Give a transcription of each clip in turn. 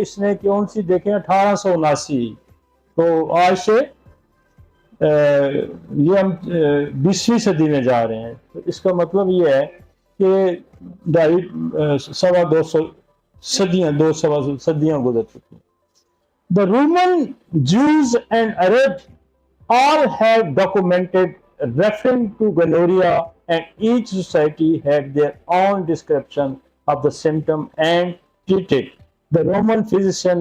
इसने कौन सी देखें 1879, तो आज से ये हम 20वीं सदी में जा रहे हैं। तो इसका मतलब ये है कि 250 सदियां 2 सदियां गुजर चुकी हैं। The Roman, Jews and Arabs all have documented referring to gonorrhea, and each society had their own description of the symptom and treated. The Roman physician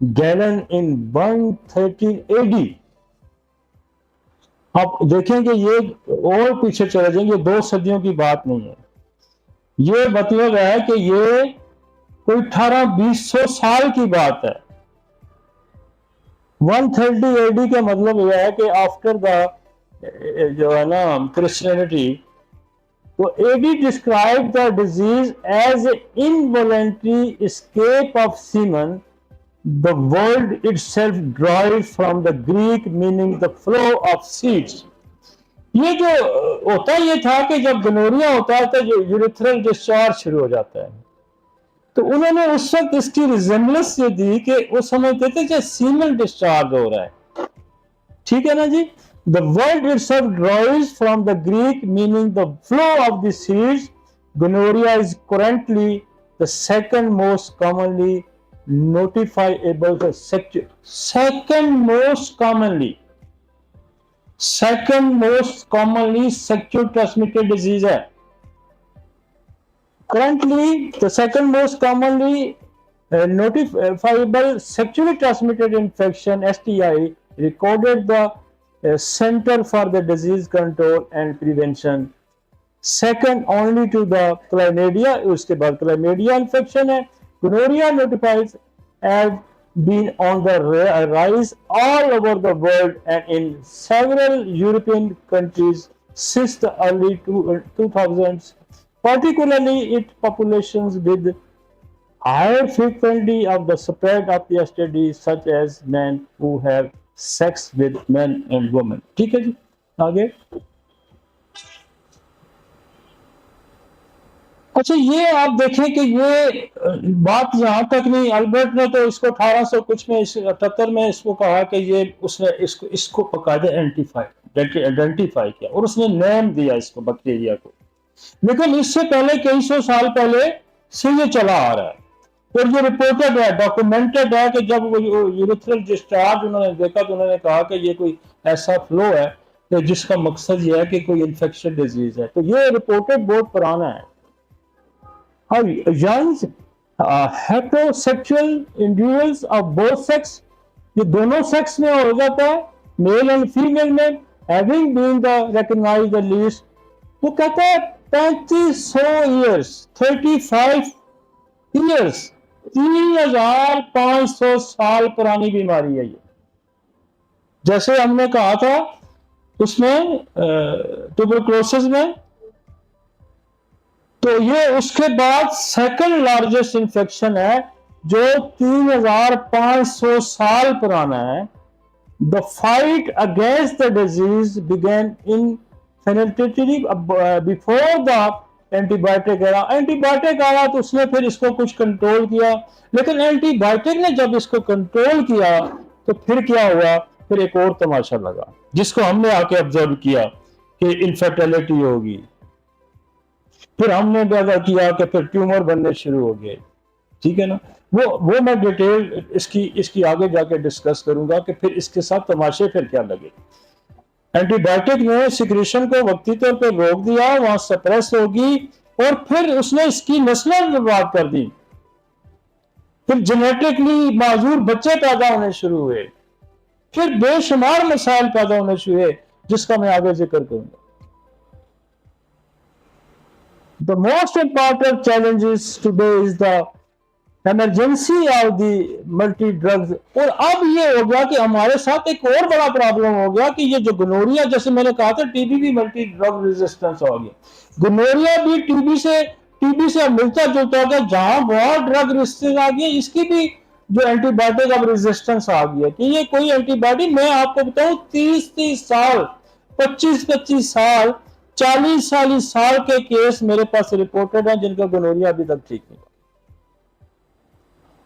Galen in 113 AD. आप देखें कि ये और पीछे चले जाएंगे, 2 सदियों की बात नहीं है। ये मतलब है कि ये कोई 1800-2000 साल की बात है। 130 AD का मतलब यह है कि आफ्टर द जो है ना क्रिश्चियनिटी, तो AD describe the disease as involuntary escape of semen, the word itself derived from the Greek meaning the flow of seeds. ये जो होता ये था कि जब गोनोरिया होता है तो जो यूरिथ्रल डिस्चार्ज शुरू हो जाता है, तो उन्होंने उस वक्त इसकी रिजेम्बलेंस ये दी कि उस समझते थे कि सीमन डिस्चार्ज हो रहा है। ठीक है ना जी। The word itself derives from the Greek meaning the flow of the seeds. Gonorrhea is currently the second most commonly notifiable sexual transmitted disease है। Currently, the second most commonly notifiable sexually transmitted infection (STI) recorded the Center for the Disease Control and Prevention, second only to the chlamydia। उसके बाद chlamydia infection है। Gonorrhea notifies have been on the rise all over the world and in several European countries since the early 2000s. Particularly its populations with higher frequency of the spread of the STDs, such as men who have sex with men and women। ठीक है जी, आगे। अच्छा, ये आप देखें कि ये बात यहाँ तक नहीं, अल्बर्ट ने तो इसको 1800 कुछ में 78 में इसको कहा कि ये उसने इसको बकायदे आइडेंटिफाई किया और उसने नेम दिया इसको, बैक्टीरिया को। लेकिन इससे पहले कई सौ साल पहले से ये चला आ रहा है और ये रिपोर्टेड है, डॉक्यूमेंटेड है कि जब वो यूरिथ्रल डिस्चार्ज उन्होंने देखा तो उन्होंने कहा कि ये कोई ऐसा फ्लो है कि जिसका मकसद ये है कि कोई इन्फेक्शन डिजीज है। तो ये रिपोर्टेड बहुत पुराना है। Young heterosexual individuals of both sex, ये दोनों सेक्स में हो जाता है, मेल एंड फीमेल में, having been the recognized the least, वो कहता है 3500 years, 35 years, 3500 साल पुरानी बीमारी है ये। जैसे हमने कहा था उसमें ट्यूबरकुलोसिस में, तो ये उसके बाद सेकंड लार्जेस्ट इंफेक्शन है जो 3500 साल पुराना है। The fight against the disease began in फेनेटिटी before the antibiotic era. Antibiotic आया तो उसने फिर इसको कुछ कंट्रोल किया, लेकिन एंटीबायोटिक ने जब इसको कंट्रोल किया तो फिर क्या हुआ, फिर एक और तमाशा लगा जिसको हमने आके ऑब्जर्व किया कि इनफर्टिलिटी होगी। फिर हमने पैदा किया कि फिर ट्यूमर बनने शुरू हो गए। ठीक है ना, वो मैं डिटेल इसकी आगे जाके डिस्कस करूंगा कि फिर इसके साथ तमाशे फिर क्या लगे। एंटीबायोटिक ने सिक्रेशन को वक्ती तौर पर रोक दिया, वहां सप्रेस होगी और फिर उसने इसकी नस्लें बर्बाद कर दी। फिर जेनेटिकली माजूर बच्चे पैदा होने शुरू हुए, फिर बेशुमार मसाइल पैदा होने शुरू हुए जिसका मैं आगे जिक्र करूंगा। The most important challenges today is the emergency of the multi drugs। और अब ये हो गया कि हमारे साथ एक और बड़ा प्रॉब्लम हो गया कि ये जो गोनोरिया, जैसे मैंने कहा था टीबी भी मल्टी ड्रग रेजिस्टेंस हो गया, गोनोरिया भी टीबी से मिलता जुलता हो गया। जहां बहुत ड्रग रेजिस्टेंस आ गई, इसकी भी जो एंटीबायोटिक अब रेजिस्टेंस आ गई है कि ये कोई एंटीबायोटिक, मैं आपको बताऊं 30 साल 25 साल 40 साल के केस मेरे पास रिपोर्टेड हैं जिनका गोनोरिया अभी तक ठीक नहीं।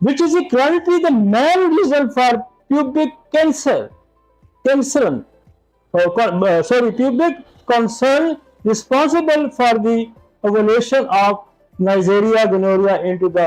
which is currently the main reason for pubic cancer, pubic concern responsible for the evolution of Neisseria gonorrhea into the